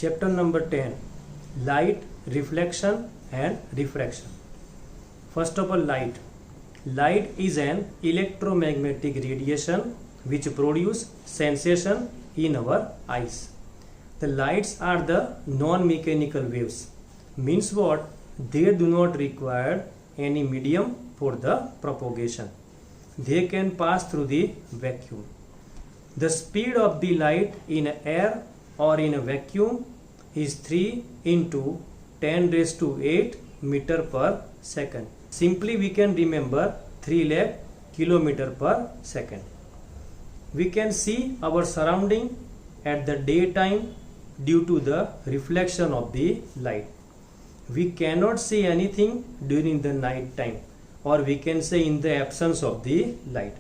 Chapter number 10, Light, Reflection and Refraction. First of all, light. Light is an electromagnetic radiation which produces sensation in our eyes. The lights are the non-mechanical waves. Means what? They do not require any medium for the propagation. They can pass through the vacuum. The speed of the light in air or in a vacuum is 3 into 10 raised to 8 meter per second. Simply we can remember 3 lakh kilometer per second. We can see our surrounding at the daytime due to the reflection of the light. We cannot see anything during the night time, or we can say in the absence of the light.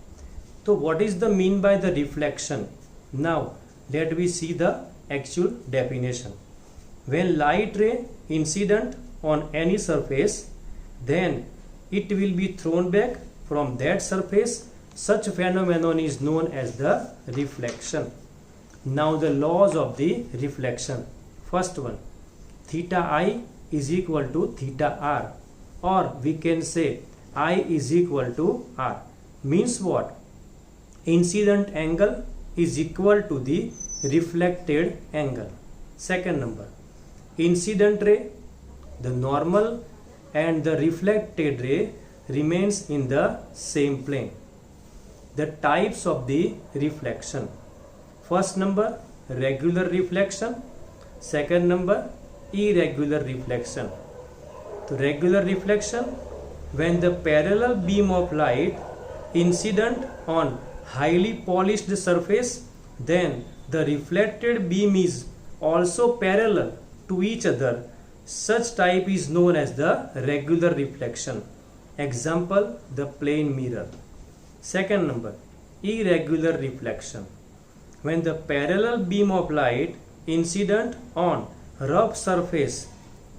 So what is the mean by the reflection? Now let we see the actual definition. When light ray incident on any surface, then it will be thrown back from that surface. Such phenomenon is known as the reflection. Now the laws of the reflection. First one, theta I is equal to theta R, or we can say I is equal to R. Means what? Incident angle is equal to the reflected angle. Second number, incident ray, the normal and the reflected ray remains in the same plane. The types of the reflection. First number, regular reflection. Second number, irregular reflection. The regular reflection, when the parallel beam of light incident on highly polished surface, then the reflected beam is also parallel to each other. Such type is known as the regular reflection. Example, the plane mirror. Second number, irregular reflection. When the parallel beam of light incident on rough surface,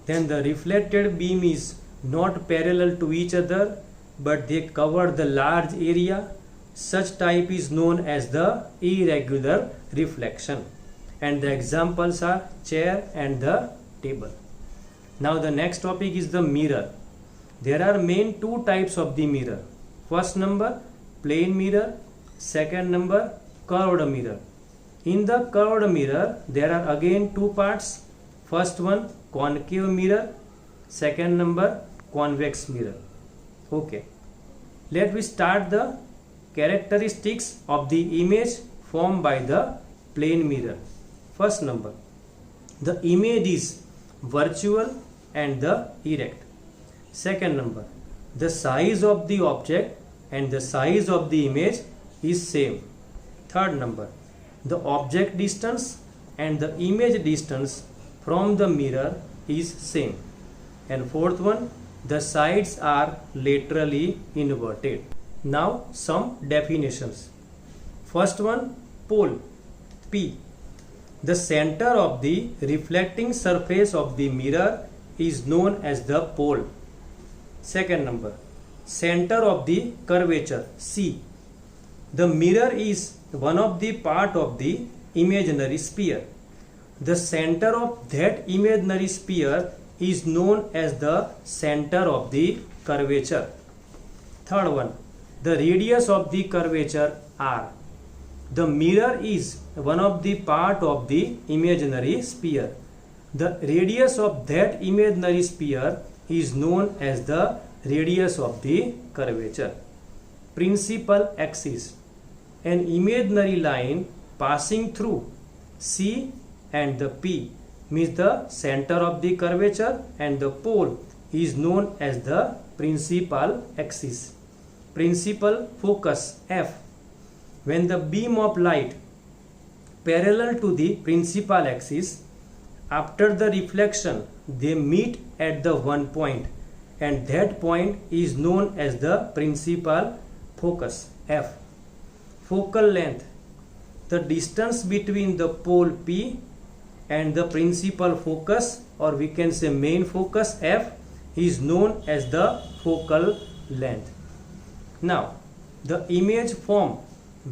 then the reflected beam is not parallel to each other, but they cover the large area. Such type is known as the irregular reflection. And the examples are chair and the table. Now the next topic is the mirror. There are main two types of the mirror. First number, plane mirror. Second number, curved mirror. In the curved mirror, there are again two parts. First one, concave mirror. Second number, convex mirror. Okay. Let me start the characteristics of the image formed by the plane mirror. First number, the image is virtual and the erect. Second number, the size of the object and the size of the image is same. Third number, the object distance and the image distance from the mirror is same. And fourth one, the sides are laterally inverted. Now some definitions. First one, pole, P. The center of the reflecting surface of the mirror is known as the pole. Second number, center of the curvature, C. The mirror is one of the part of the imaginary sphere. The center of that imaginary sphere is known as the center of the curvature. Third one, the radius of the curvature, R. The mirror is one of the part of the imaginary sphere. The radius of that imaginary sphere is known as the radius of the curvature. Principal axis. An imaginary line passing through C and the P means the center of the curvature, and the pole is known as the principal axis. Principal focus, F. When the beam of light parallel to the principal axis, after the reflection they meet at the one point, and that point is known as the principal focus, F. Focal length. The distance between the pole P and the principal focus, or we can say main focus, F, is known as the focal length. Now the image formed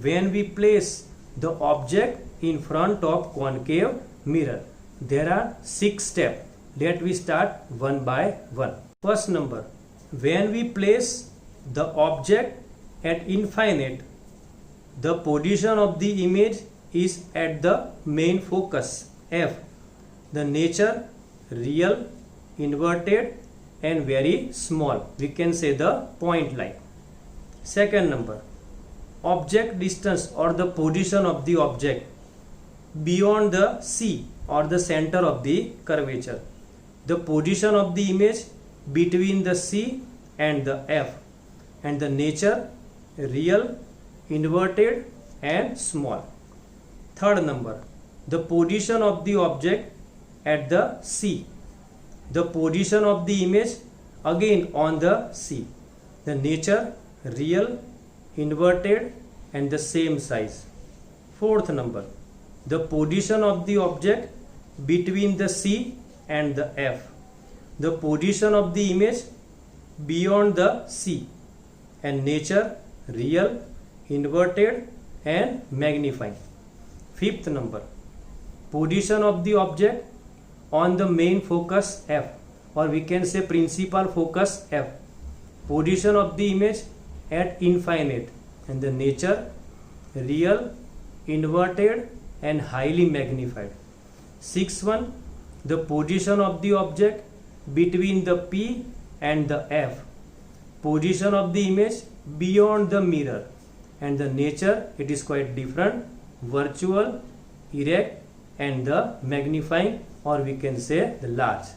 when we place the object in front of concave mirror. there are 6 steps. Let we start one by one. First number, when we place the object at infinite, the position of the image is at the main focus F. The nature real, inverted and very small. We can say the point light. Second number, object distance or the position of the object beyond the C or the center of the curvature. The position of the image between the C and the F, and the nature real, inverted and small. Third number, the position of the object at the C. The position of the image again on the C. The nature real, inverted and the same size. Fourth number, the position of the object between the C and the F. The position of the image beyond the C, and nature real, inverted and magnifying. Fifth number, position of the object on the main focus F, or we can say principal focus F. Position of the image at infinite, and the nature real, inverted and highly magnified. Sixth one, the position of the object between the P and the F. Position of the image beyond the mirror, and the nature it is quite different, virtual, erect and the magnifying, or we can say the large.